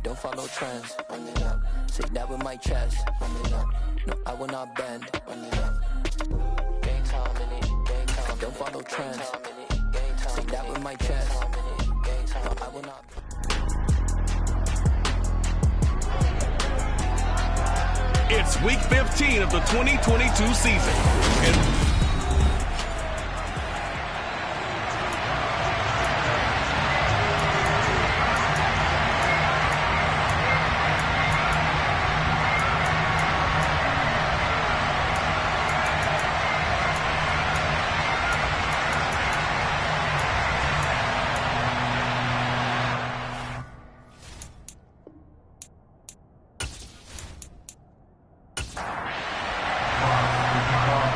don't follow trends. Say that with my chest. No, I will not bend. Don't follow trends. Say that with my chest. No, I will not. It's week 15 of the 2022 season.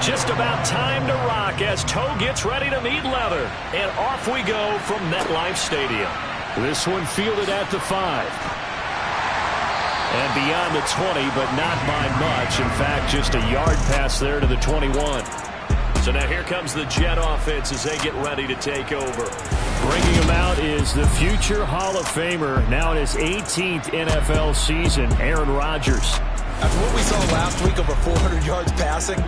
Just about time to rock as Toe gets ready to meet leather. And off we go from MetLife Stadium. This one fielded at the 5. And beyond the 20, but not by much. In fact, just a yard pass there to the 21. So now here comes the Jet offense as they get ready to take over. Bringing him out is the future Hall of Famer, now in his 18th NFL season, Aaron Rodgers. After what we saw last week, over 400 yards passing,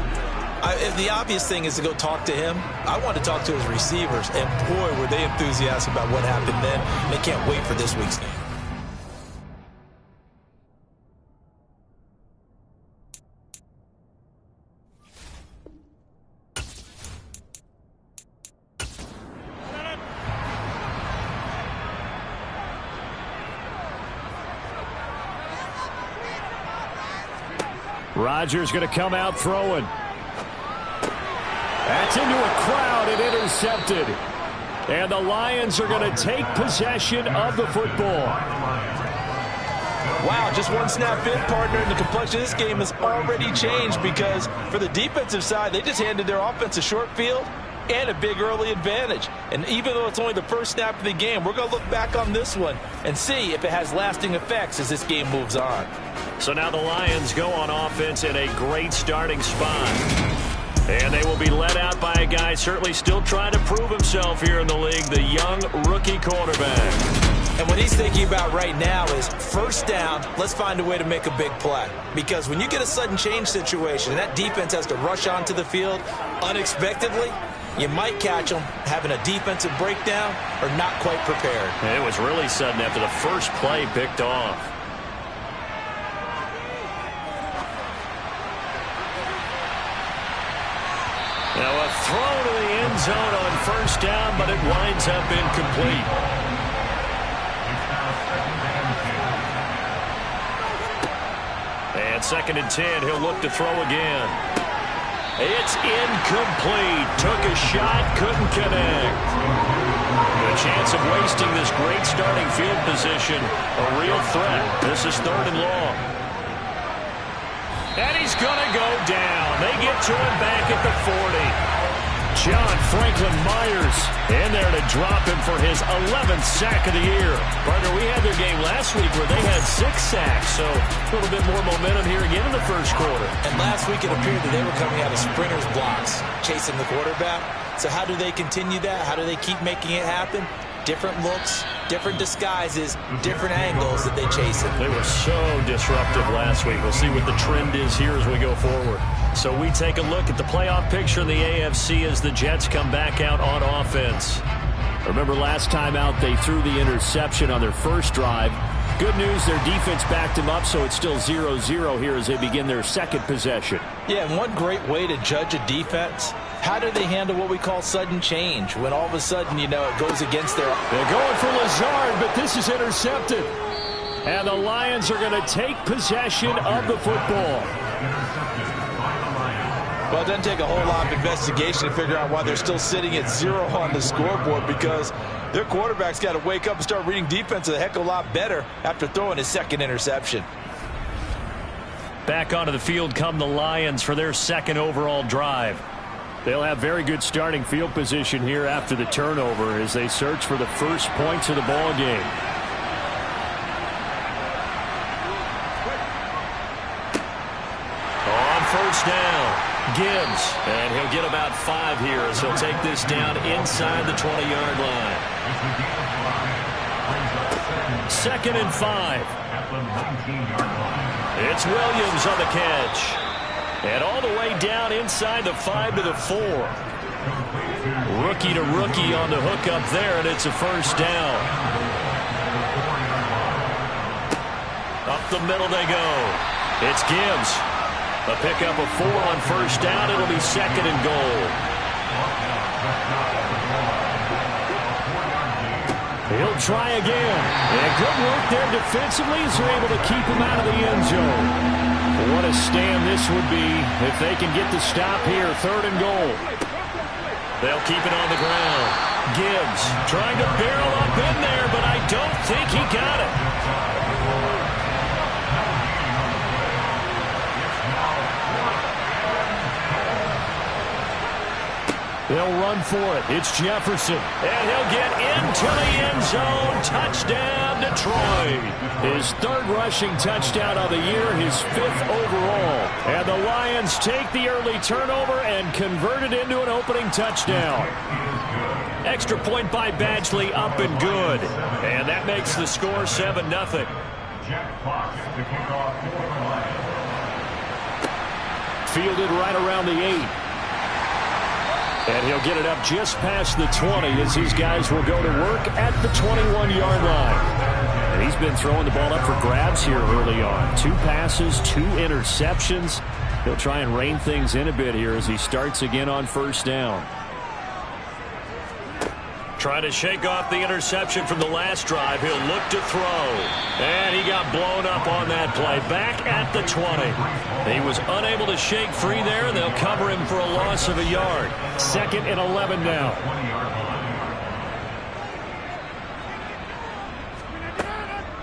if the obvious thing is to go talk to him, I want to talk to his receivers. And boy, were they enthusiastic about what happened then. They can't wait for this week's game. Rodgers going to come out throwing. That's into a crowd and intercepted. And the Lions are going to take possession of the football. Wow, just one snap in, partner, and the complexion of this game has already changed because for the defensive side, they just handed their offense a short field and a big early advantage. And even though it's only the first snap of the game, we're going to look back on this one and see if it has lasting effects as this game moves on. So now the Lions go on offense in a great starting spot. And they will be led out by a guy certainly still trying to prove himself here in the league, the young rookie quarterback. And what he's thinking about right now is first down, let's find a way to make a big play. Because when you get a sudden change situation and that defense has to rush onto the field unexpectedly, you might catch them having a defensive breakdown or not quite prepared. And it was really sudden after the first play picked off. Now a throw to the end zone on first down, but it winds up incomplete. And 2nd and 10, he'll look to throw again. It's incomplete. Took a shot, couldn't connect. A chance of wasting this great starting field position. A real threat. This is 3rd and long. And he's going to go down. They get to him back at the 40. John Franklin Myers in there to drop him for his 11th sack of the year. Partner, we had their game last week where they had 6 sacks, so a little bit more momentum here again in the first quarter. And last week it appeared that they were coming out of sprinters blocks, chasing the quarterback. So how do they continue that? How do they keep making it happen? Different looks, different disguises, different angles that they chase it. They were so disruptive last week. We'll see what the trend is here as we go forward. So we take a look at the playoff picture in the AFC as the Jets come back out on offense. Remember last time out they threw the interception on their first drive. Good news, their defense backed them up, so it's still 0-0 here as they begin their second possession. Yeah, and one great way to judge a defense, how do they handle what we call sudden change? When all of a sudden, you know, it goes against their... They're going for Lazard, but this is intercepted. And the Lions are going to take possession of the football. Well, it doesn't take a whole lot of investigation to figure out why they're still sitting at 0 on the scoreboard, because their quarterback's got to wake up and start reading defense a heck of a lot better after throwing his 2nd interception. Back onto the field come the Lions for their 2nd overall drive. They'll have very good starting field position here after the turnover as they search for the first points of the ball game. On first down, Gibbs, and he'll get about 5 here as he'll take this down inside the 20-yard line. 2nd and 5. It's Williams on the catch. And all the way down inside the 5 to the 4. Rookie to rookie on the hook up there, and it's a first down. Up the middle they go. It's Gibbs. A pickup of 4 on first down. It'll be 2nd and goal. He'll try again. And good work there defensively as they're able to keep him out of the end zone. What a stand this would be if they can get the stop here. 3rd and goal. They'll keep it on the ground. Gibbs trying to barrel up in there, but I don't think he got it. They'll run for it. It's Jefferson. And he'll get into the end zone. Touchdown, Detroit. His 3rd rushing touchdown of the year, his 5th overall. And the Lions take the early turnover and convert it into an opening touchdown. Extra point by Badgley, up and good. And that makes the score 7-0. Fielded right around the 8. And he'll get it up just past the 20 as his guys will go to work at the 21-yard line. And he's been throwing the ball up for grabs here early on. 2 passes, 2 interceptions. He'll try and rein things in a bit here as he starts again on first down. Trying to shake off the interception from the last drive. He'll look to throw. And he got blown up on that play. Back at the 20. He was unable to shake free there, and they'll cover him for a loss of a yard. 2nd and 11 now.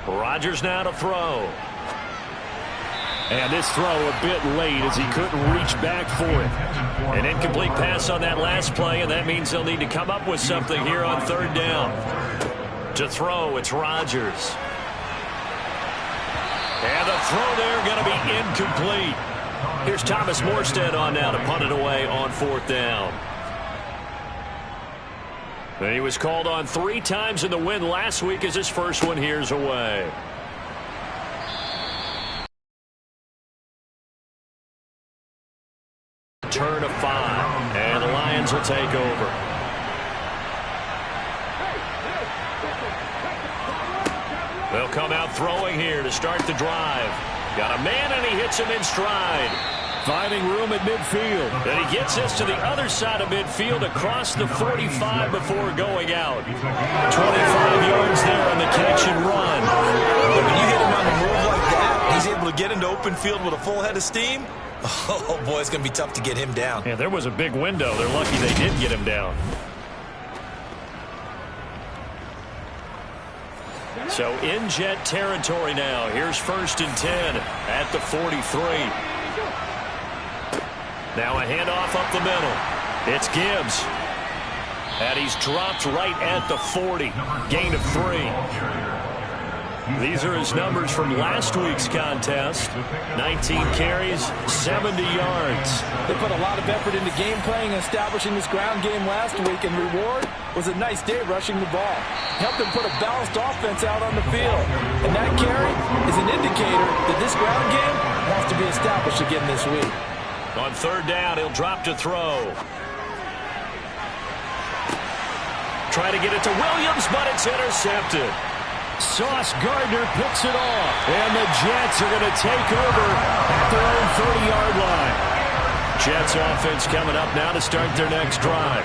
Rodgers now to throw. And this throw a bit late as he couldn't reach back for it. An incomplete pass on that last play, and that means they'll need to come up with something here on 3rd down. To throw, it's Rodgers. And the throw there going to be incomplete. Here's Thomas Morstead on now to punt it away on 4th down. And he was called on 3 times in the win last week as his first one here's away. Turn of 5, and the Lions will take over. They'll come out throwing here to start the drive. Got a man, and he hits him in stride. Finding room at midfield. And he gets this to the other side of midfield across the 45 before going out. 25 yards there on the catch and run. But when you hit him on the move like that, he's able to get into open field with a full head of steam. Oh, boy, it's going to be tough to get him down. Yeah, there was a big window. They're lucky they did get him down. So in Jet territory now. Here's 1st and 10 at the 43. Now a handoff up the middle. It's Gibbs. And he's dropped right at the 40. Gain of 3. These are his numbers from last week's contest. 19 carries, 70 yards. They put a lot of effort into game playing and establishing this ground game last week, and reward was a nice day rushing the ball. Helped them put a balanced offense out on the field. And that carry is an indicator that this ground game has to be established again this week. On 3rd down, he'll drop to throw. Try to get it to Williams, but it's intercepted. Sauce Gardner picks it off. And the Jets are going to take over at their own 30-yard line. Jets offense coming up now to start their next drive.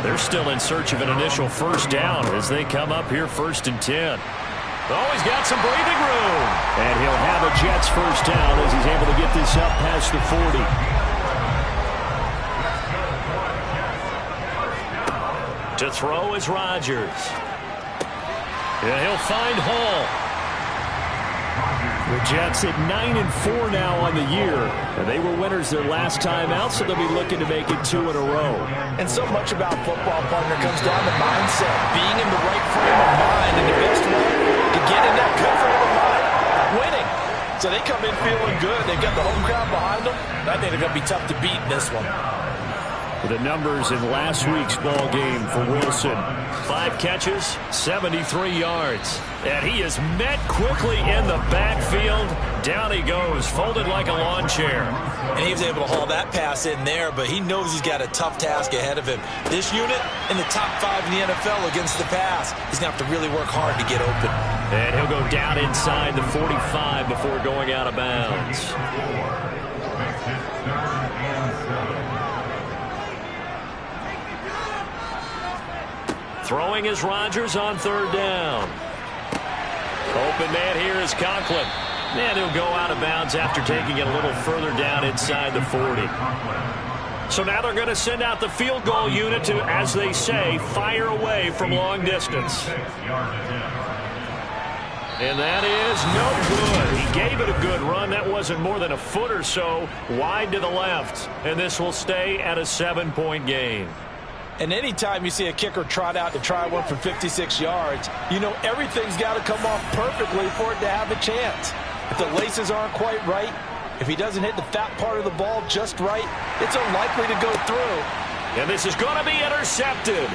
They're still in search of an initial first down as they come up here 1st and 10. Oh, he's got some breathing room. And he'll have a Jets first down as he's able to get this up past the 40. To throw is Rodgers. And he'll find Hall. The Jets at 9-4 now on the year. And they were winners their last time out, so they'll be looking to make it 2 in a row. And so much about football, partner, comes down to mindset. Being in the right frame of mind, and the best way to get in that good frame of mind, winning. So they come in feeling good. They've got the home crowd behind them. I think they're going to be tough to beat in this one. The numbers in last week's ball game for Wilson. 5 catches, 73 yards. And he is met quickly in the backfield. Down he goes, folded like a lawn chair. And he was able to haul that pass in there, but he knows he's got a tough task ahead of him. This unit in the top 5 in the NFL against the pass. He's going to have to really work hard to get open. And he'll go down inside the 45 before going out of bounds. Throwing is Rodgers on 3rd down. Open man here is Conklin. And he'll go out of bounds after taking it a little further down inside the 40. So now they're going to send out the field goal unit to, as they say, fire away from long distance. And that is no good. He gave it a good run. That wasn't more than a foot or so wide to the left. And this will stay at a 7-point game. And anytime you see a kicker trot out to try one from 56 yards, you know everything's got to come off perfectly for it to have a chance. If the laces aren't quite right, if he doesn't hit the fat part of the ball just right, it's unlikely to go through. And this is going to be intercepted.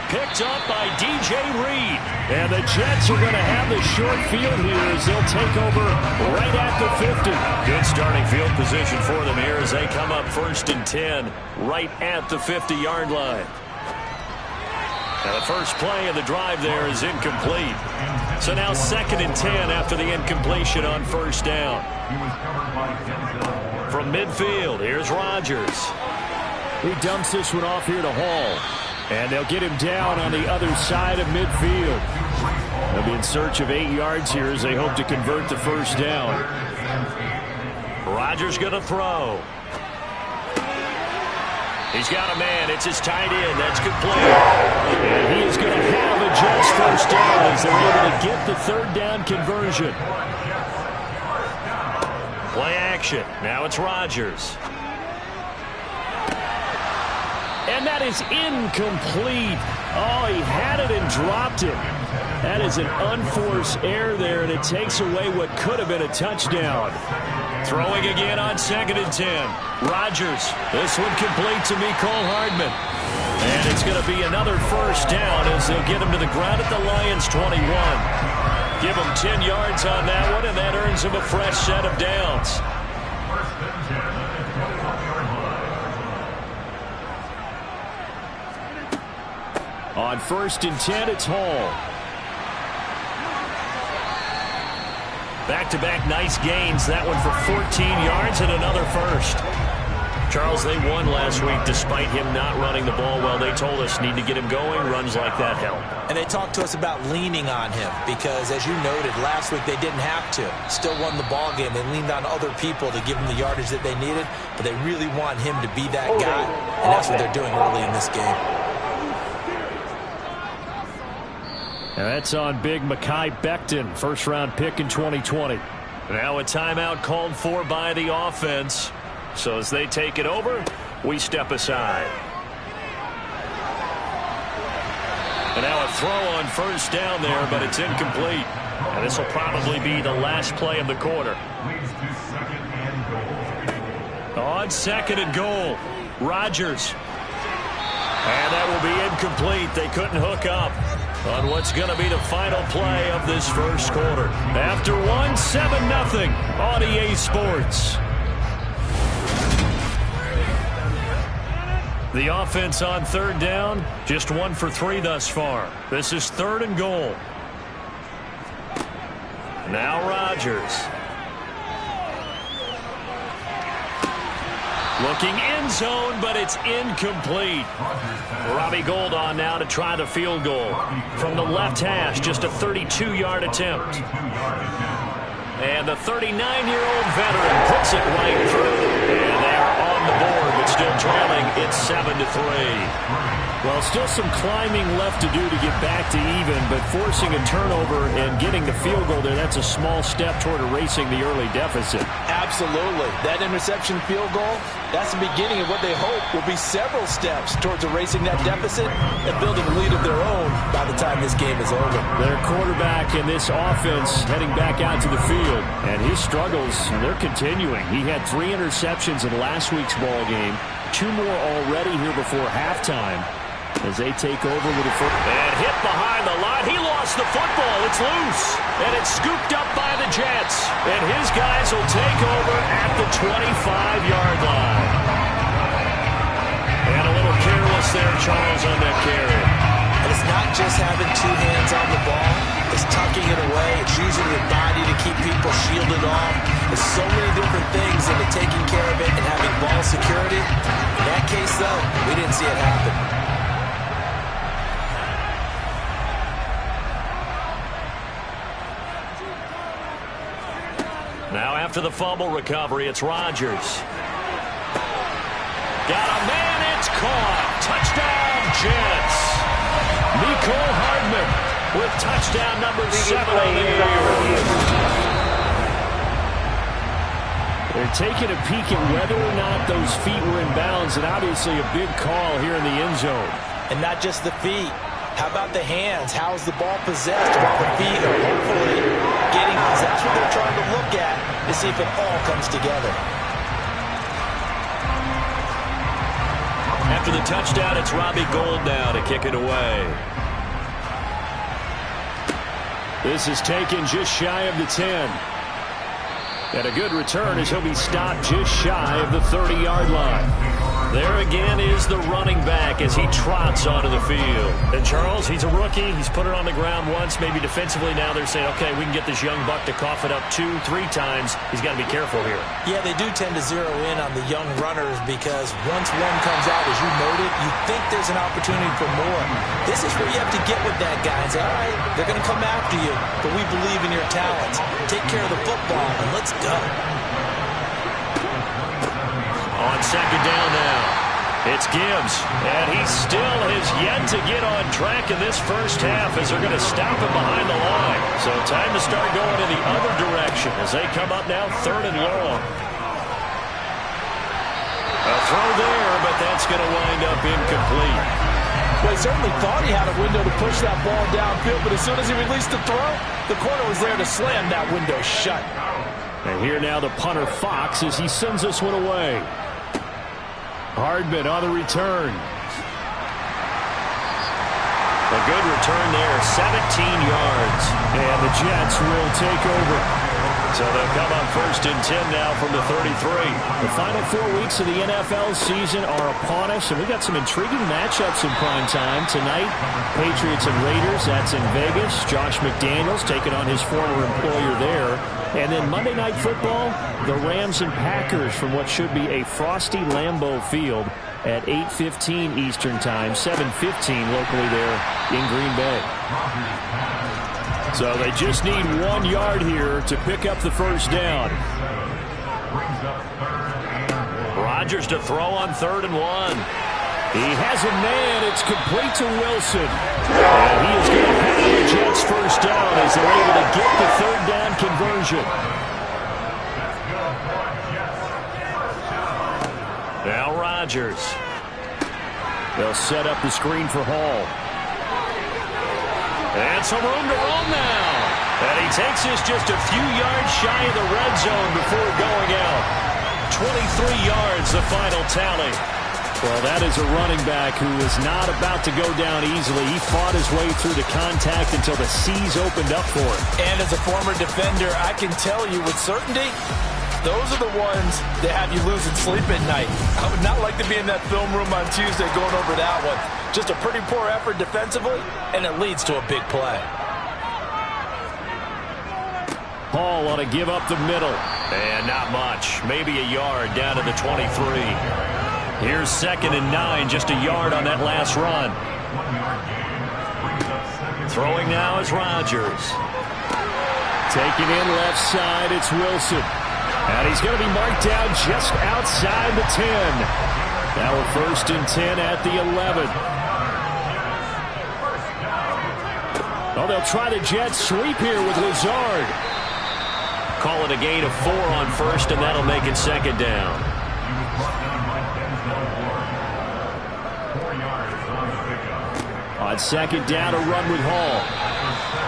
Picked up by DJ Reed. And the Jets are going to have the short field here as they'll take over right at the 50. Good starting field position for them here as they come up 1st and 10 right at the 50-yard line. Now the first play of the drive there is incomplete. So now 2nd and 10 after the incompletion on 1st down. From midfield, here's Rodgers. He dumps this one off here to Hall. And they'll get him down on the other side of midfield. They'll be in search of 8 yards here as they hope to convert the 1st down. Rodgers going to throw. He's got a man. It's his tight end. That's complete. And he is going to have a Jets 1st down as they're able to get the 3rd down conversion. Play action. Now it's Rodgers. And that is incomplete. Oh, he had it and dropped it. That is an unforced error there, and it takes away what could have been a touchdown. Throwing again on 2nd and 10. Rodgers. This one complete to Mecole Hardman. And it's going to be another 1st down as they'll get him to the ground at the Lions' 21. Give him 10 yards on that one, and that earns him a fresh set of downs. On 1st and 10, it's Hall. Back-to-back nice gains. That one for 14 yards and another 1st. Charles, they won last week despite him not running the ball well. They told us need to get him going. Runs like that help. And they talked to us about leaning on him because, as you noted, last week they didn't have to. Still won the ball game. They leaned on other people to give them the yardage that they needed, but they really want him to be that guy, and that's what they're doing early in this game. And that's on big Mekhi Becton, 1st-round pick in 2020. Now a timeout called for by the offense. So as they take it over, we step aside. And now a throw on 1st down there, but it's incomplete. And this will probably be the last play of the quarter. On 2nd and goal, Rodgers. And that will be incomplete. They couldn't hook up on what's going to be the final play of this 1st quarter. After 7-0 on EA Sports. The offense on 3rd down, just 1 for 3 thus far. This is 3rd and goal. Now Rodgers. Looking end zone, but it's incomplete. Robbie Gould on now to try the field goal. From the left hash, just a 32-yard attempt. And the 39-year-old veteran puts it right through. And they are on the board, but still trailing. It's 7-3. Well, still some climbing left to do to get back to even, but forcing a turnover and getting the field goal there, that's a small step toward erasing the early deficit. Absolutely. That interception field goal, that's the beginning of what they hope will be several steps towards erasing that deficit and building a lead of their own by the time this game is over. Their quarterback in this offense heading back out to the field, and his struggles, they're continuing. He had 3 interceptions in last week's ball game. 2 more already here before halftime as they take over with a foot. And hit behind the line. He lost the football. It's loose. And it's scooped up by the Jets. And his guys will take over at the 25-yard line. And a little careless there, Charles, on that carry. And it's not just having 2 hands on the ball. It's tucking it away. It's using your body to keep people shielded off. There's so many different things into taking care of it and having ball security. In that case, though, we didn't see it happen. Now after the fumble recovery, it's Rodgers. Got a man, it's caught. Touchdown, Jets. Mecole Hardman with touchdown number 7 on the year. They're taking a peek at whether or not those feet were in bounds, and obviously a big call here in the end zone. And not just the feet. How about the hands? How is the ball possessed while the feet are hopefully getting us? That's what they're trying to look at to see if it all comes together. After the touchdown, it's Robbie Gould now to kick it away. This is taken just shy of the 10. And a good return as he'll be stopped just shy of the 30-yard line. There again is the running back as he trots onto the field. And Charles, he's a rookie. He's put it on the ground once, maybe defensively. Now they're saying, okay, we can get this young buck to cough it up 2, 3 times. He's got to be careful here. Yeah, they do tend to zero in on the young runners because once one comes out, as you noted, you think there's an opportunity for more. This is where you have to get with that guy and say, all right, they're going to come after you, but we believe in your talents. Take care of the football, and let's go. On second down now, it's Gibbs, and he still has yet to get on track in this first half as they're going to stop him behind the line. So time to start going in the other direction as they come up now 3rd and long. A throw there, but that's going to wind up incomplete. Well, he certainly thought he had a window to push that ball downfield, but as soon as he released the throw, the corner was there to slam that window shut. And here now the punter Fox as he sends this one away. Hardman on the return. A good return there, 17 yards. And the Jets will take over. So they'll come on 1st and 10 now from the 33. The final 4 weeks of the NFL season are upon us, and we've got some intriguing matchups in prime time. Tonight, Patriots and Raiders, that's in Vegas. Josh McDaniels taking on his former employer there. And then Monday Night Football, the Rams and Packers from what should be a frosty Lambeau Field at 8:15 Eastern Time, 7:15 locally there in Green Bay. So they just need 1 yard here to pick up the first down. Rodgers to throw on 3rd and 1. He has a man. It's complete to Wilson. And he is going to have the Jets first down as they're able to get the 3rd down conversion. Now Rodgers. They'll set up the screen for Hall. And some room to run now. And he takes this just a few yards shy of the red zone before going out. 23 yards, the final tally. Well, that is a running back who is not about to go down easily. He fought his way through the contact until the seas opened up for him. And as a former defender, I can tell you with certainty, those are the ones that have you losing sleep at night. I would not like to be in that film room on Tuesday going over that one. Just a pretty poor effort defensively, and it leads to a big play. Hall ought to give up the middle. And not much. Maybe a yard down to the 23. Here's 2nd and 9, just a yard on that last run. Throwing now is Rodgers. Taking in left side, it's Wilson. And he's going to be marked down just outside the 10. Now a 1st and 10 at the 11. Oh, they'll try the Jets sweep here with Lazard. Call it a gain of 4 on 1st, and that'll make it 2nd down. On 2nd down, a run with Hall.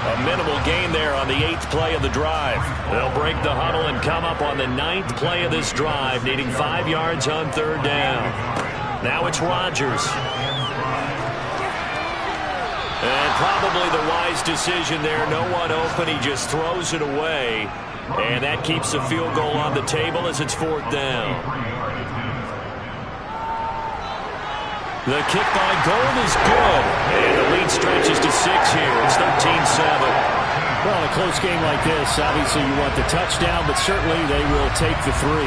A minimal gain there on the 8th play of the drive. They'll break the huddle and come up on the 9th play of this drive, needing 5 yards on 3rd down. Now it's Rodgers. And probably the wise decision there. No one open. He just throws it away. And that keeps the field goal on the table as it's 4th down. The kick by Gold is good. And the lead stretches to 6 here. It's 13-7. Well, in a close game like this, obviously you want the touchdown, but certainly they will take the 3.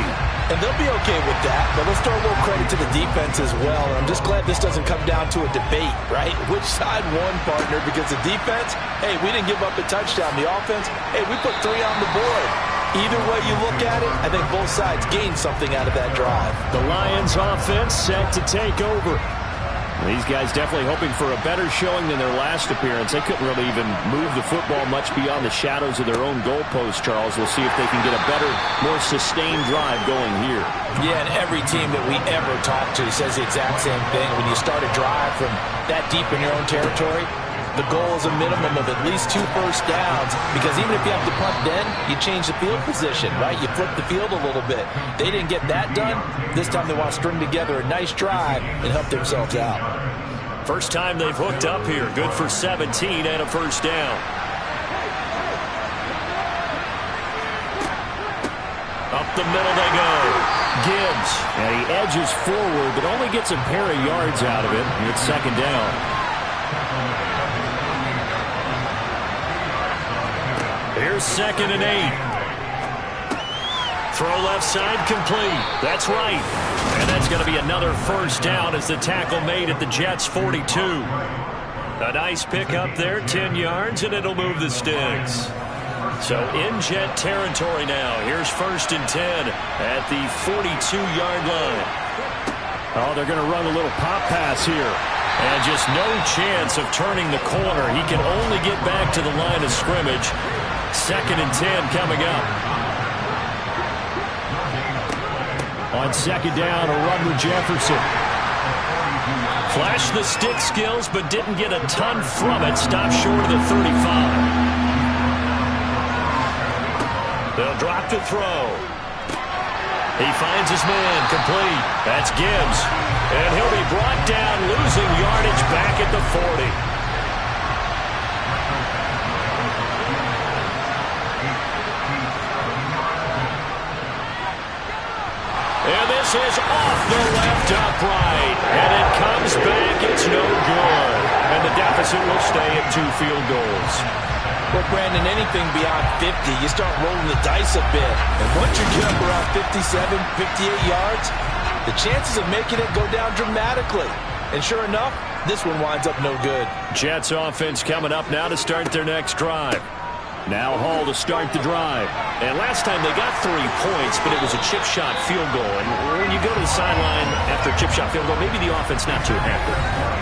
And they'll be okay with that, but let's throw a little credit to the defense as well. And I'm just glad this doesn't come down to a debate, right? Which side won, partner? Because the defense, hey, we didn't give up a touchdown. The offense, hey, we put 3 on the board. Either way you look at it, I think both sides gained something out of that drive. The Lions offense set to take over. These guys definitely hoping for a better showing than their last appearance. They couldn't really even move the football much beyond the shadows of their own goalpost, Charles. We'll see if they can get a better, more sustained drive going here. Yeah, and every team that we ever talk to says the exact same thing. When you start a drive from that deep in your own territory, the goal is a minimum of at least 2 first downs, because even if you have to punt then, you change the field position, right? You flip the field a little bit. They didn't get that done. This time they want to string together a nice drive and help themselves out. First time they've hooked up here. Good for 17 and a first down. Up the middle they go. Gibbs. And he edges forward, but only gets a pair of yards out of it. It's 2nd down. Here's 2nd and 8. Throw left side complete. That's right. And that's going to be another first down as the tackle made at the Jets' 42. A nice pickup there, 10 yards, and it'll move the sticks. So in Jet territory now. Here's 1st and 10 at the 42-yard line. Oh, they're going to run a little pop pass here. And just no chance of turning the corner. He can only get back to the line of scrimmage. 2nd and 10 coming up. On 2nd down, a run with Jefferson. Flashed the stick skills, but didn't get a ton from it. Stopped short of the 35. They'll drop to throw. He finds his man, complete. That's Gibbs. And he'll be brought down, losing yardage back at the 40. And this is off the left upright. And it comes back. It's no good. And the deficit will stay at 2 field goals. Well, Brandon, anything beyond 50, you start rolling the dice a bit. And once you get up around 57, 58 yards, the chances of making it go down dramatically. And sure enough, this one winds up no good. Jets offense coming up now to start their next drive. Now Hall to start the drive. And last time they got 3 points, but it was a chip shot field goal. And when you go to the sideline after a chip shot field goal, maybe the offense not too happy.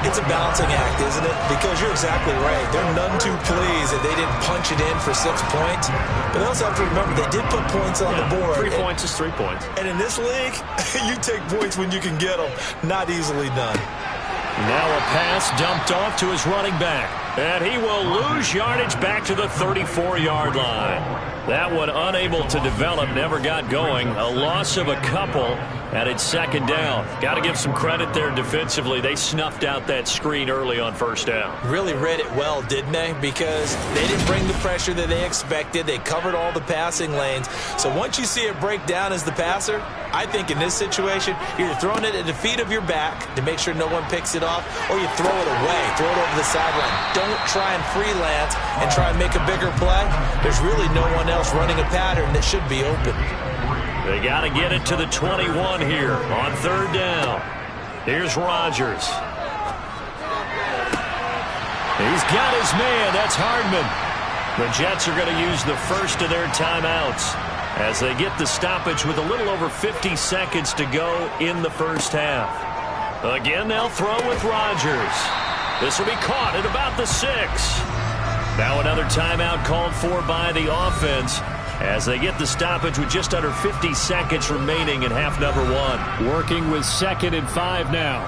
It's a balancing act, isn't it? Because you're exactly right. They're none too pleased that they didn't punch it in for 6 points. But they also have to remember they did put points on the board. 3 points is 3 points. And in this league, you take points when you can get them. Not easily done. Now a pass dumped off to his running back. And he will lose yardage back to the 34-yard line. That one unable to develop, never got going. A loss of a couple, and it's 2nd down. Got to give some credit there defensively. They snuffed out that screen early on 1st down. Really read it well, didn't they? Because they didn't bring the pressure that they expected. They covered all the passing lanes. So once you see it break down as the passer, I think in this situation, you're throwing it at the feet of your back to make sure no one picks it off, or you throw it away, throw it over the sideline. Don't try and freelance and try and make a bigger play. There's really no one else running a pattern that should be open. They got to get it to the 21 here on 3rd down. Here's Rodgers. He's got his man. That's Hardman. The Jets are going to use the first of their timeouts as they get the stoppage with a little over 50 seconds to go in the first half. Again, they'll throw with Rodgers. This will be caught at about the 6. Now another timeout called for by the offense as they get the stoppage with just under 50 seconds remaining in half number 1. Working with 2nd and 5 now.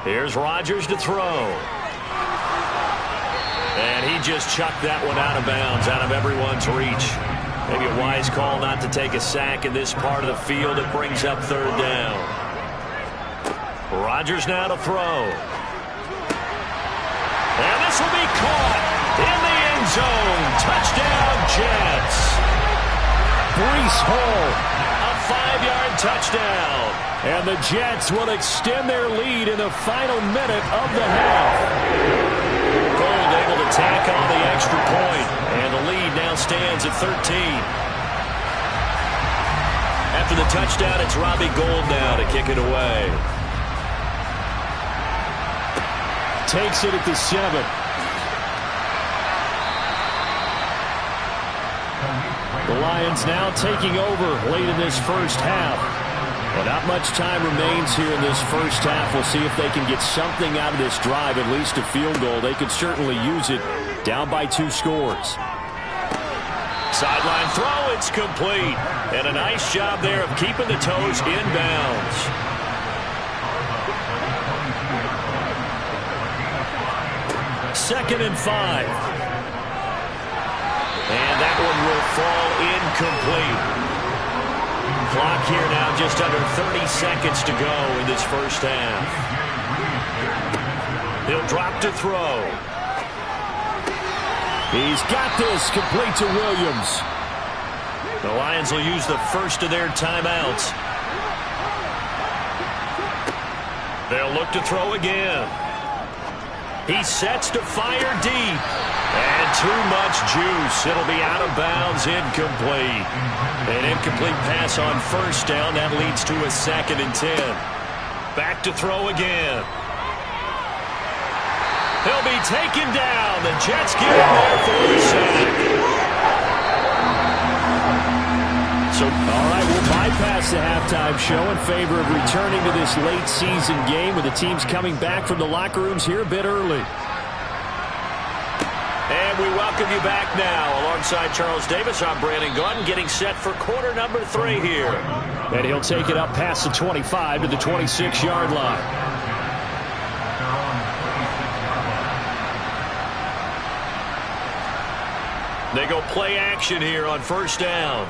Here's Rodgers to throw. And he just chucked that one out of bounds, out of everyone's reach. Maybe a wise call not to take a sack in this part of the field. It brings up third down. Rodgers now to throw. And this will be caught in the end zone. Touchdown, Jets. Breece Hall, a 5-yard touchdown. And the Jets will extend their lead in the final minute of the half. Gold able to tack on the extra point, and the lead now stands at 13. After the touchdown, it's Robbie Gould now to kick it away. Takes it at the 7. The Lions now taking over late in this first half. Well, not much time remains here in this first half. We'll see if they can get something out of this drive, at least a field goal. They could certainly use it, down by 2 scores. Sideline throw, it's complete. And a nice job there of keeping the toes inbounds. Second and 5. And that one will fall incomplete. Clock here now just under 30 seconds to go in this first half. He'll drop to throw. He's got this, complete to Williams. The Lions will use the first of their timeouts. They'll look to throw again. He sets to fire deep. And too much juice. It'll be out of bounds, incomplete. An incomplete pass on first down. That leads to a 2nd and 10. Back to throw again. He'll be taken down. The Jets get him there for the sack. So, all right, we'll bypass the halftime show in favor of returning to this late season game with the teams coming back from the locker rooms here a bit early. And we welcome you back now. Alongside Charles Davis, I'm Brandon Gaudin, getting set for quarter number 3 here. And he'll take it up past the 25 to the 26-yard line. They go play action here on first down.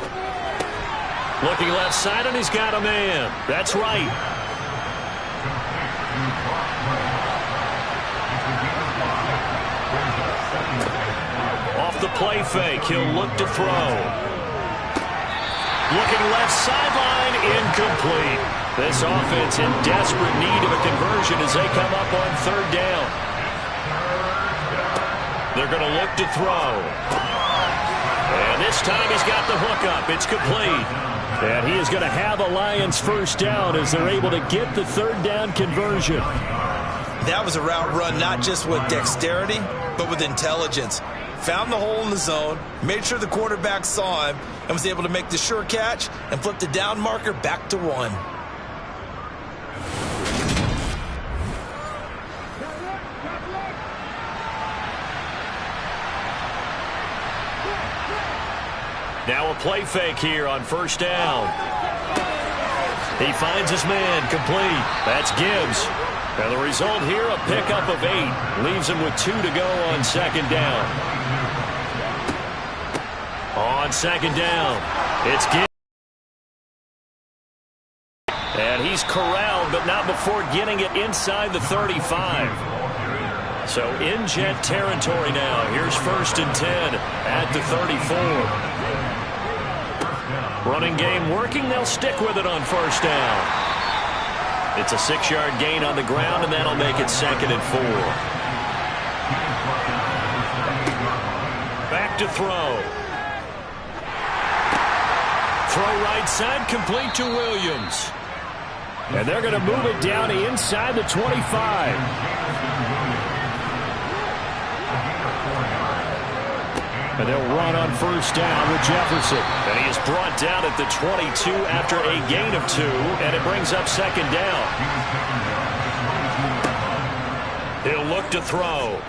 Looking left side, and he's got a man. That's right. The play fake. He'll look to throw. Looking left sideline, incomplete. This offense in desperate need of a conversion as they come up on third down. They're going to look to throw. And this time he's got the hook up. It's complete. And he is going to have a Lions first down as they're able to get the third down conversion. That was a route run not just with dexterity, but with intelligence. Found the hole in the zone, made sure the quarterback saw him, and was able to make the sure catch and flip the down marker back to 1. Now a play fake here on first down. He finds his man, complete. That's Gibbs. And the result here, a pickup of 8. Leaves him with 2 to go on second down. On second down, it's Gibbs. And he's corralled, but not before getting it inside the 35. So in Jet territory now. Here's first and 10 at the 34. Running game working. They'll stick with it on first down. It's a 6-yard gain on the ground, and that'll make it 2nd and 4. Back to throw. Throw right side, complete to Williams. And they're going to move it down inside the 25. And they'll run on first down with Jefferson. And he is brought down at the 22 after a gain of 2, and it brings up second down. He'll look to throw.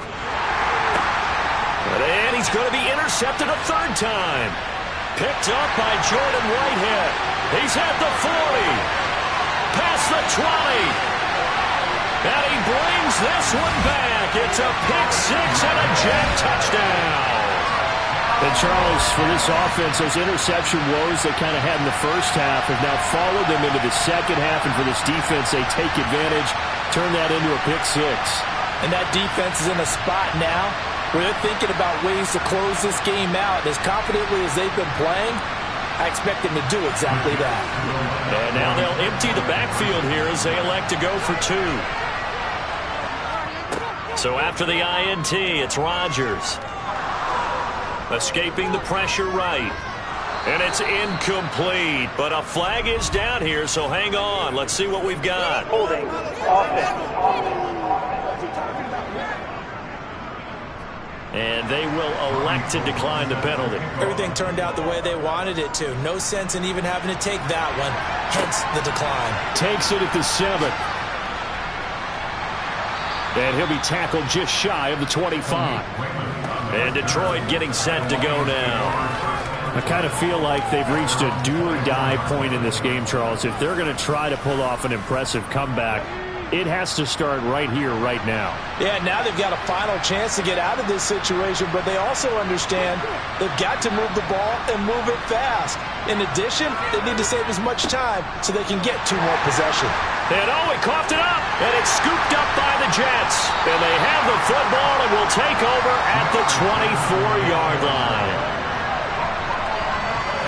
And he's going to be intercepted a third time. Picked up by Jordan Whitehead. He's at the 40. Past the 20. And he brings this one back. It's a pick 6 and a Jet touchdown. And Charles, for this offense, those interception woes they kind of had in the first half have now followed them into the second half. And for this defense, they take advantage, turn that into a pick six. And that defense is in a spot now where they're thinking about ways to close this game out. As confidently as they've been playing, I expect them to do exactly that. And now they'll empty the backfield here as they elect to go for two. So after the INT, it's Rodgers. Escaping the pressure right. And it's incomplete. But a flag is down here, so hang on. Let's see what we've got. Holding. Offense. And they will elect to decline the penalty. Everything turned out the way they wanted it to. No sense in even having to take that one. Hence the decline. Takes it at the 7. And he'll be tackled just shy of the 25. And Detroit getting set to go now. I kind of feel like they've reached a do-or-die point in this game, Charles. If they're going to try to pull off an impressive comeback, it has to start right here, right now. Yeah, now they've got a final chance to get out of this situation, but they also understand they've got to move the ball and move it fast. In addition, they need to save as much time so they can get 2 more possessions. And he coughed it up, and it's scooped up by the Jets. And they have the football and will take over at the 24-yard line.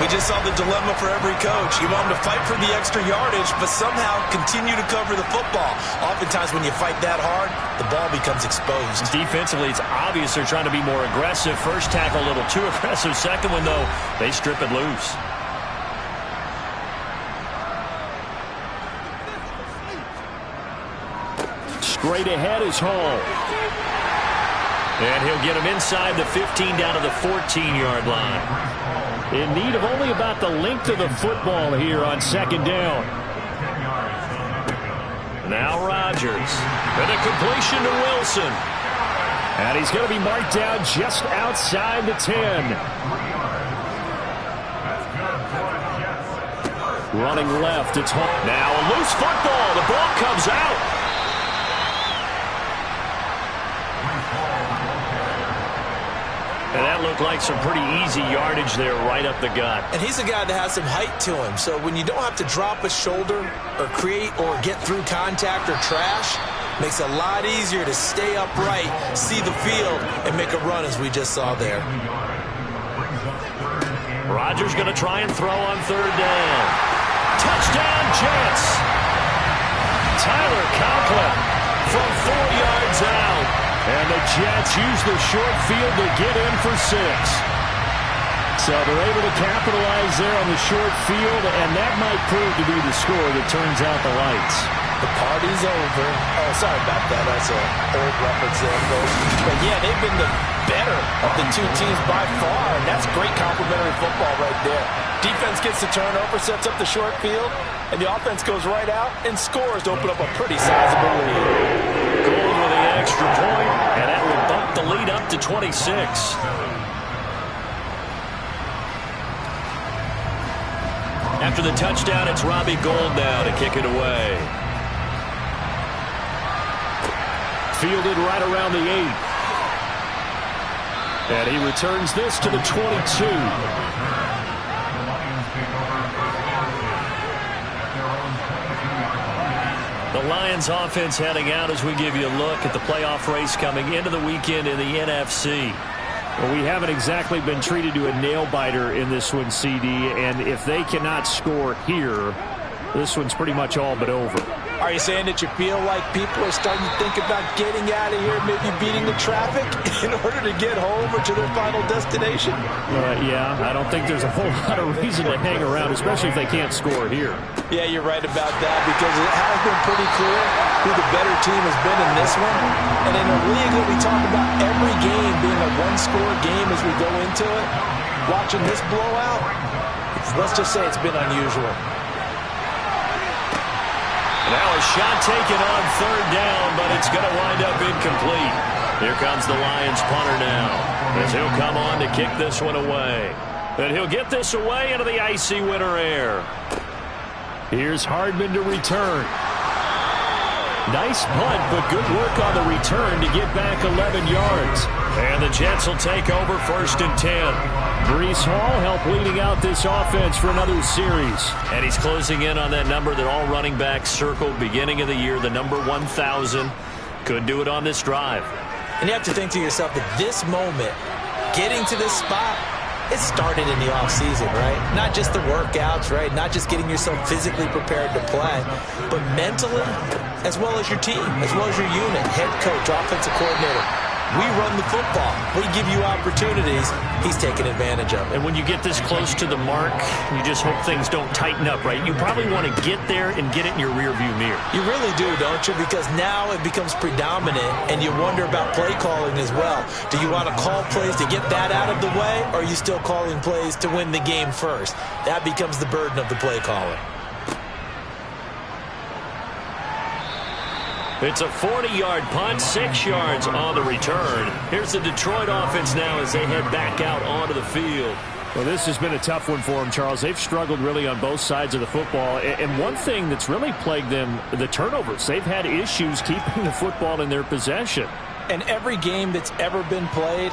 We just saw the dilemma for every coach. You want them to fight for the extra yardage, but somehow continue to cover the football. Oftentimes when you fight that hard, the ball becomes exposed. Defensively, it's obvious they're trying to be more aggressive. First tackle a little too aggressive. Second one, though, they strip it loose. Straight ahead is Hall. And he'll get him inside the 15 down to the 14-yard line. In need of only about the length of the football here on second down. Now Rodgers. And a completion to Wilson. And he's going to be marked down just outside the 10. Running left, it's Hall. Now a loose football. The ball comes out. And that looked like some pretty easy yardage there right up the gut. And he's a guy that has some height to him. So when you don't have to drop a shoulder or create or get through contact or trash, makes it a lot easier to stay upright, see the field, and make a run as we just saw there. Rodgers going to try and throw on third down. Touchdown, Jets. Tyler Conklin from 4 yards out. And the Jets use the short field to get in for 6. So they're able to capitalize there on the short field, and that might prove to be the score that turns out the lights. The party's over. Oh, sorry about that. That's an old reference there, folks. But, yeah, they've been the better of the 2 teams by far, and that's great complimentary football right there. Defense gets the turnover, sets up the short field, and the offense goes right out and scores to open up a pretty sizable lead. Gold with the extra point, and that will bump the lead up to 26. After the touchdown, it's Robbie Gould now to kick it away. Fielded right around the 8. And he returns this to the 22. The Lions offense heading out as we give you a look at the playoff race coming into the weekend in the NFC. Well, we haven't exactly been treated to a nail-biter in this one, CD, and if they cannot score here, this one's pretty much all but over. Are you saying that you feel like people are starting to think about getting out of here, maybe beating the traffic in order to get home or to their final destination? Yeah, I don't think there's a whole lot of reason to hang around, especially if they can't score here. Yeah, you're right about that, because it has been pretty clear who the better team has been in this one. And in a league that we talk about every game being a one-score game as we go into it, watching this blowout, let's just say it's been unusual. Now a shot taken on third down, but it's going to wind up incomplete. Here comes the Lions punter now, as he'll come on to kick this one away. And he'll get this away into the icy winter air. Here's Hardman to return. Nice punt, but good work on the return to get back 11 yards. And the Jets will take over 1st and 10. Breece Hall helped leading out this offense for another series. And he's closing in on that number that all running backs circled beginning of the year, the number 1,000. Could do it on this drive. And you have to think to yourself that this moment, getting to this spot, it started in the offseason, right? Not just the workouts, right? Not just getting yourself physically prepared to play, but mentally, as well as your team, as well as your unit, head coach, offensive coordinator. We run the football. We give you opportunities. He's taking advantage of it. And when you get this close to the mark, you just hope things don't tighten up, right? You probably want to get there and get it in your rearview mirror. You really do, don't you? Because now it becomes predominant, and you wonder about play calling as well. Do you want to call plays to get that out of the way, or are you still calling plays to win the game first? That becomes the burden of the play caller. It's a 40-yard punt, 6 yards on the return. Here's the Detroit offense now as they head back out onto the field. Well, this has been a tough one for them, Charles. They've struggled really on both sides of the football. And one thing that's really plagued them, the turnovers. They've had issues keeping the football in their possession. And every game that's ever been played,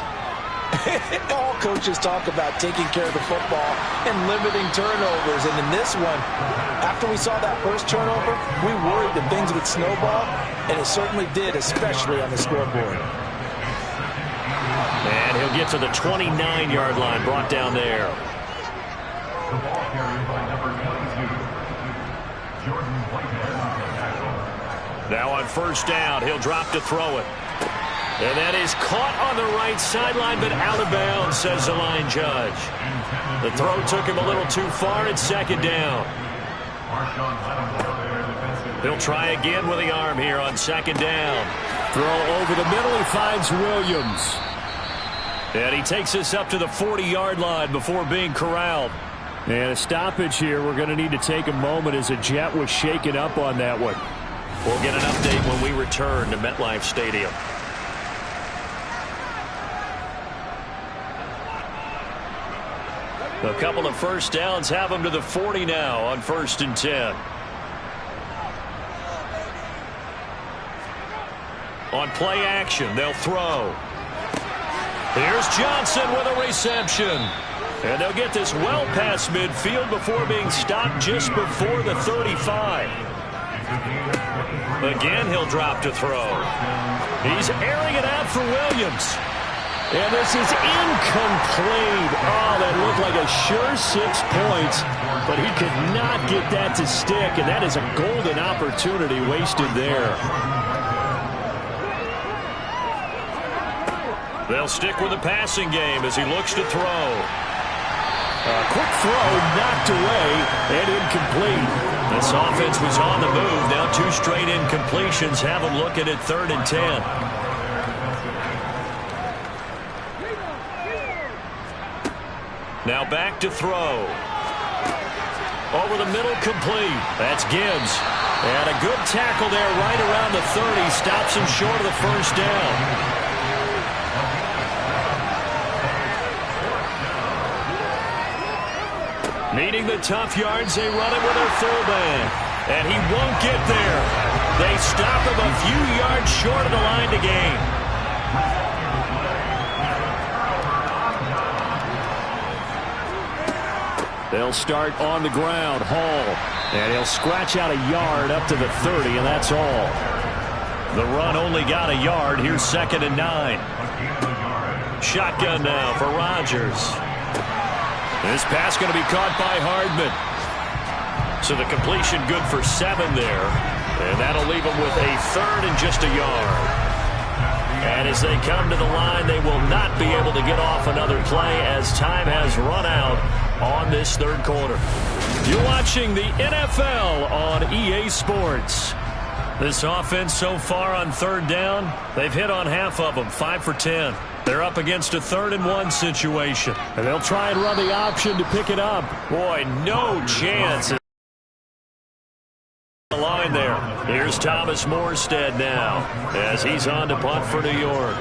all coaches talk about taking care of the football and limiting turnovers. And in this one, after we saw that first turnover, we worried that things would snowball, and it certainly did, especially on the scoreboard. And he'll get to the 29-yard line, brought down there. Now on 1st down, he'll drop to throw it. And that is caught on the right sideline, but out of bounds, says the line judge. The throw took him a little too far. It's 2nd down. He'll try again with the arm here on 2nd down. Throw over the middle. He finds Williams. And he takes us up to the 40-yard line before being corralled. And a stoppage here. We're going to need to take a moment as a Jet was shaken up on that one. We'll get an update when we return to MetLife Stadium. A couple of 1st downs have them to the 40 now on 1st and 10. On play action, they'll throw. Here's Johnson with a reception. And they'll get this well past midfield before being stopped just before the 35. Again, he'll drop to throw. He's airing it out for Williams. And this is incomplete. Oh, that looked like a sure 6 points, but he could not get that to stick, and that is a golden opportunity wasted there. They'll stick with the passing game as he looks to throw. A quick throw knocked away and incomplete. This offense was on the move. Now 2 straight incompletions have them looking at 3rd and 10. Now back to throw. Over the middle, complete. That's Gibbs. And a good tackle there right around the 30. Stops him short of the 1st down. Needing the tough yards, they run it with their fullback. And he won't get there. They stop him a few yards short of the line to gain. They'll start on the ground. Hall. And he'll scratch out a yard up to the 30, and that's all. The run only got a yard. Here's 2nd and 9. Shotgun now for Rodgers. This pass going to be caught by Hardman. So the completion good for 7 there. And that'll leave them with a 3rd and just a yard. And as they come to the line, they will not be able to get off another play as time has run out on this 3rd quarter. You're watching the NFL on EA Sports. This offense so far on 3rd down, they've hit on half of them, 5 for 10. They're up against a 3rd and 1 situation. And they'll try and run the option to pick it up. Boy, no chance. The line there. Here's Thomas Morstead now as he's on to punt for New York.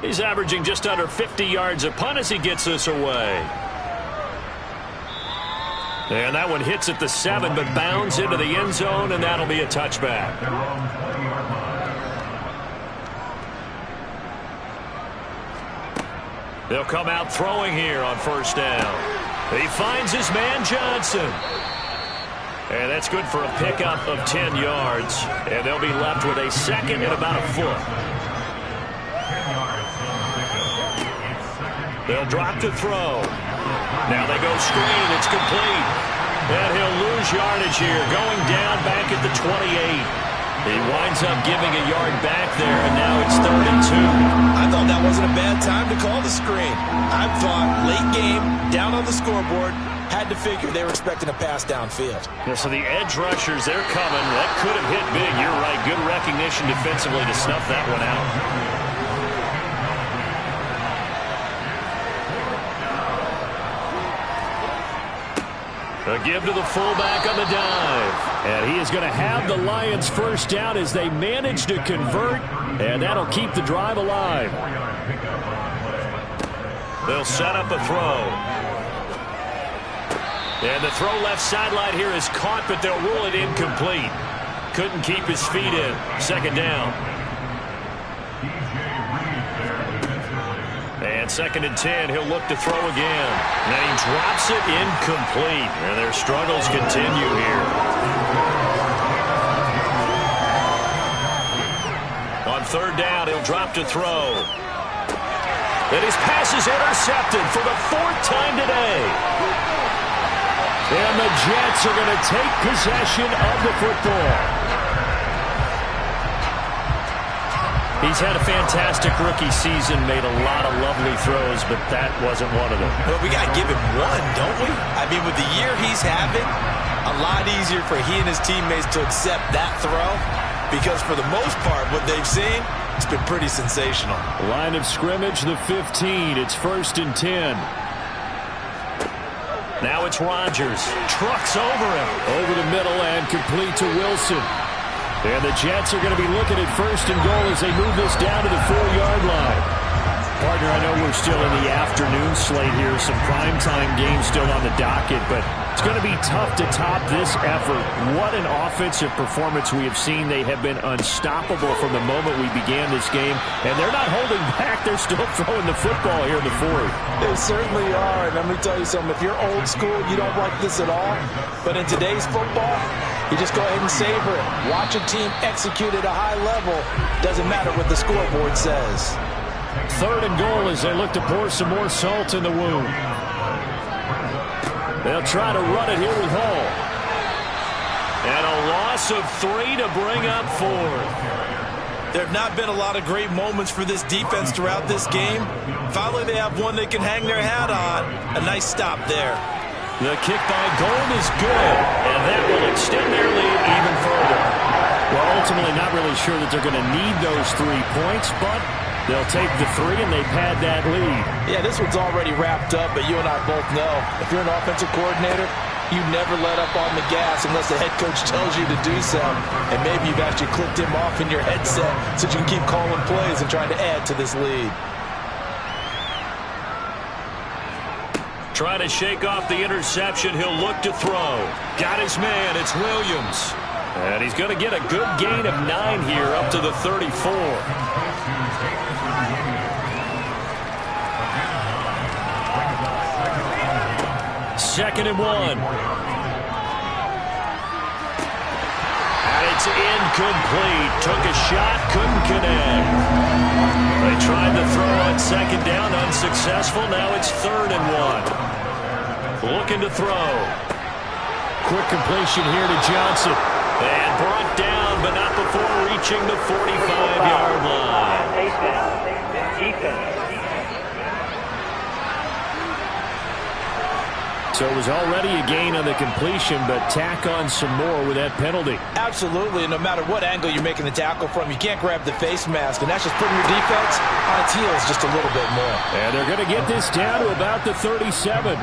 He's averaging just under 50 yards a punt as he gets this away. And that one hits at the 7, but bounds into the end zone, and that'll be a touchback. They'll come out throwing here on first down. He finds his man Johnson. And that's good for a pickup of 10 yards. And they'll be left with a second and about a foot. They'll drop to throw. Now they go screen. It's complete. And he'll lose yardage here. Going down back at the 28. He winds up giving a yard back there, and now it's 3rd and 2. I thought that wasn't a bad time to call the screen. I thought late game, down on the scoreboard, had to figure they were expecting a pass downfield. Yeah, so the edge rushers, they're coming. That could have hit big. You're right. Good recognition defensively to snuff that one out. A give to the fullback on the dive. And he is going to have the Lions first down as they manage to convert. And that'll keep the drive alive. They'll set up a throw. And the throw left sideline here is caught, but they'll rule it incomplete. Couldn't keep his feet in. 2nd down. And 2nd and 10, he'll look to throw again. And he drops it incomplete. And their struggles continue here. On 3rd down, he'll drop to throw. And his pass is intercepted for the 4th time today. And the Jets are going to take possession of the football. He's had a fantastic rookie season, made a lot of lovely throws, but that wasn't one of them. Well, we got to give him one, don't we? I mean, with the year he's having, a lot easier for he and his teammates to accept that throw because for the most part, what they've seen, it's been pretty sensational. Line of scrimmage, the 15. It's 1st and 10. Now it's Rodgers. Trucks over him. Over the middle and complete to Wilson. And the Jets are going to be looking at 1st and goal as they move this down to the 4-yard line. Partner, I know we're still in the afternoon slate here. Some primetime games still on the docket, but it's going to be tough to top this effort. What an offensive performance we have seen. They have been unstoppable from the moment we began this game, and they're not holding back. They're still throwing the football here in the 4th. They certainly are, and let me tell you something. If you're old school, you don't like this at all, but in today's football, you just go ahead and savor it. Watch a team execute at a high level. Doesn't matter what the scoreboard says. 3rd and goal as they look to pour some more salt in the wound. They'll try to run it here with Hall. And a loss of 3 to bring up 4th. There have not been a lot of great moments for this defense throughout this game. Finally, they have one they can hang their hat on. A nice stop there. The kick by Gold is good, and that will extend their lead even further. Well, ultimately, not really sure that they're going to need those 3 points, but they'll take the 3, and they've had that lead. Yeah, this one's already wrapped up, but you and I both know if you're an offensive coordinator, you never let up on the gas unless the head coach tells you to do so. And maybe you've actually clicked him off in your headset so you can keep calling plays and trying to add to this lead. Trying to shake off the interception. He'll look to throw. Got his man. It's Williams. And he's going to get a good gain of 9 here up to the 34. 2nd and 1. And it's incomplete. Took a shot, couldn't connect. They tried to throw on 2nd down, unsuccessful. Now it's 3rd and 1. Looking to throw. Quick completion here to Johnson. And brought down, but not before reaching the 45-yard line. So it was already a gain on the completion, but tack on some more with that penalty. Absolutely, and no matter what angle you're making the tackle from, you can't grab the face mask, and that's just putting your defense on its heels just a little bit more. And they're going to get this down to about the 37.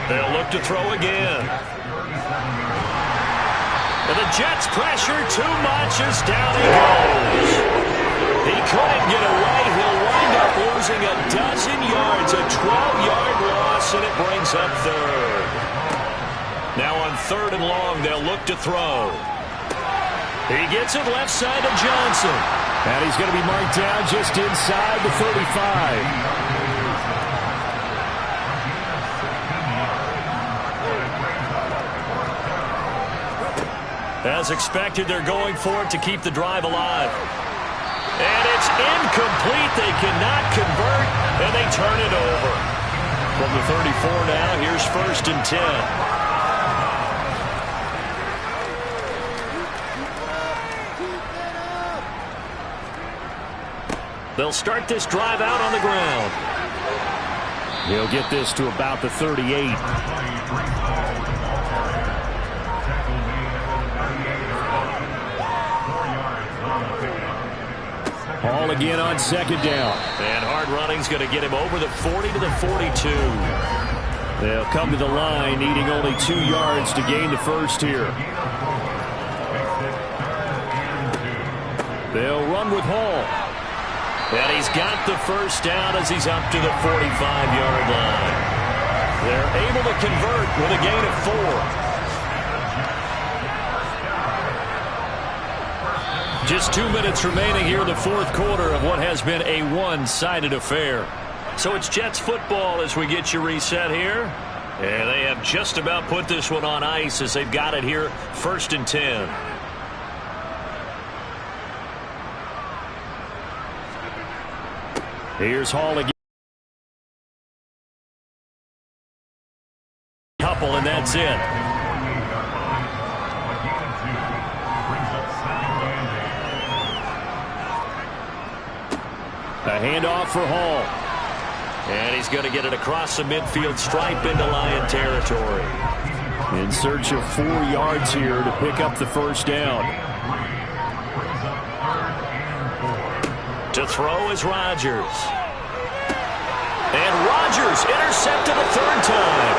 They'll look to throw again. And the Jets pressure too much as down he goes. He couldn't get away. He'll wind up losing a dozen yards, a 12-yard loss, and it brings up 3rd. Now on 3rd and long, they'll look to throw. He gets it left side to Johnson. And he's going to be marked down just inside the 35. As expected, they're going for it to keep the drive alive. And it's incomplete. They cannot convert, and they turn it over. From the 34 now, here's 1st and 10. They'll start this drive out on the ground. He'll get this to about the 38. Hall again on 2nd down. And hard running's going to get him over the 40 to the 42. They'll come to the line needing only 2 yards to gain the first here. They'll run with Hall. And he's got the first down as he's up to the 45-yard line. They're able to convert with a gain of 4. Just 2 minutes remaining here in the 4th quarter of what has been a one-sided affair. So it's Jets football as we get you reset here. And they have just about put this one on ice as they've got it here, 1st and 10. Here's Hall again. Couple, and that's it. A handoff for Hall. And he's going to get it across the midfield stripe into Lion territory. In search of 4 yards here to pick up the first down. To throw is Rodgers. And Rodgers intercepted a 3rd time.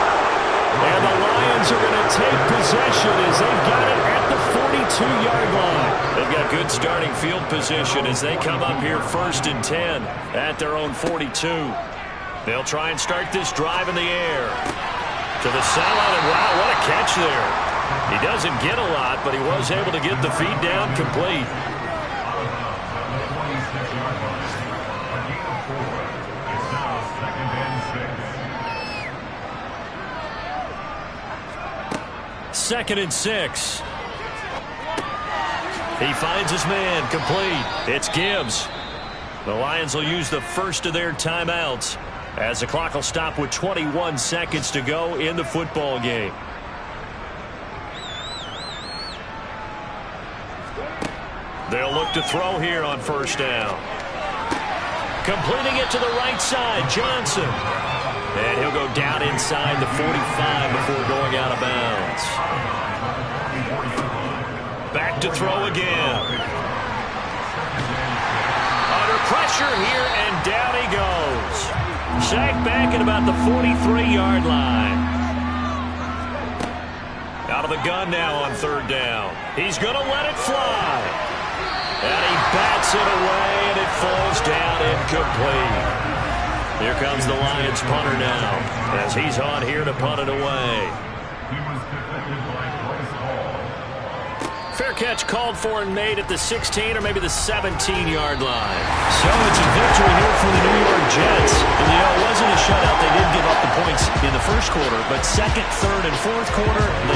And the Lions are going to take possession as they've got it at the 42-yard line. They've got good starting field position as they come up here 1st and 10 at their own 42. They'll try and start this drive in the air. To the sideline, and wow, what a catch there. He doesn't get a lot, but he was able to get the feet down complete. Second and 6. He finds his man, complete. It's Gibbs. The Lions will use the first of their timeouts as the clock will stop with 21 seconds to go in the football game. They'll look to throw here on 1st down. Completing it to the right side, Johnson. And he'll go down inside the 45 before going out of bounds. Back to throw again. Under pressure here, and down he goes. Sacked back at about the 43-yard line. Out of the gun now on 3rd down. He's going to let it fly. And he bats it away, and it falls down incomplete. Here comes the Lions punter now as he's on here to punt it away. Fair catch called for and made at the 16 or maybe the 17-yard line. So it's a victory here for the New York Jets. And it wasn't a shutout. They did give up the points in the 1st quarter, but 2nd, 3rd, and 4th quarter, they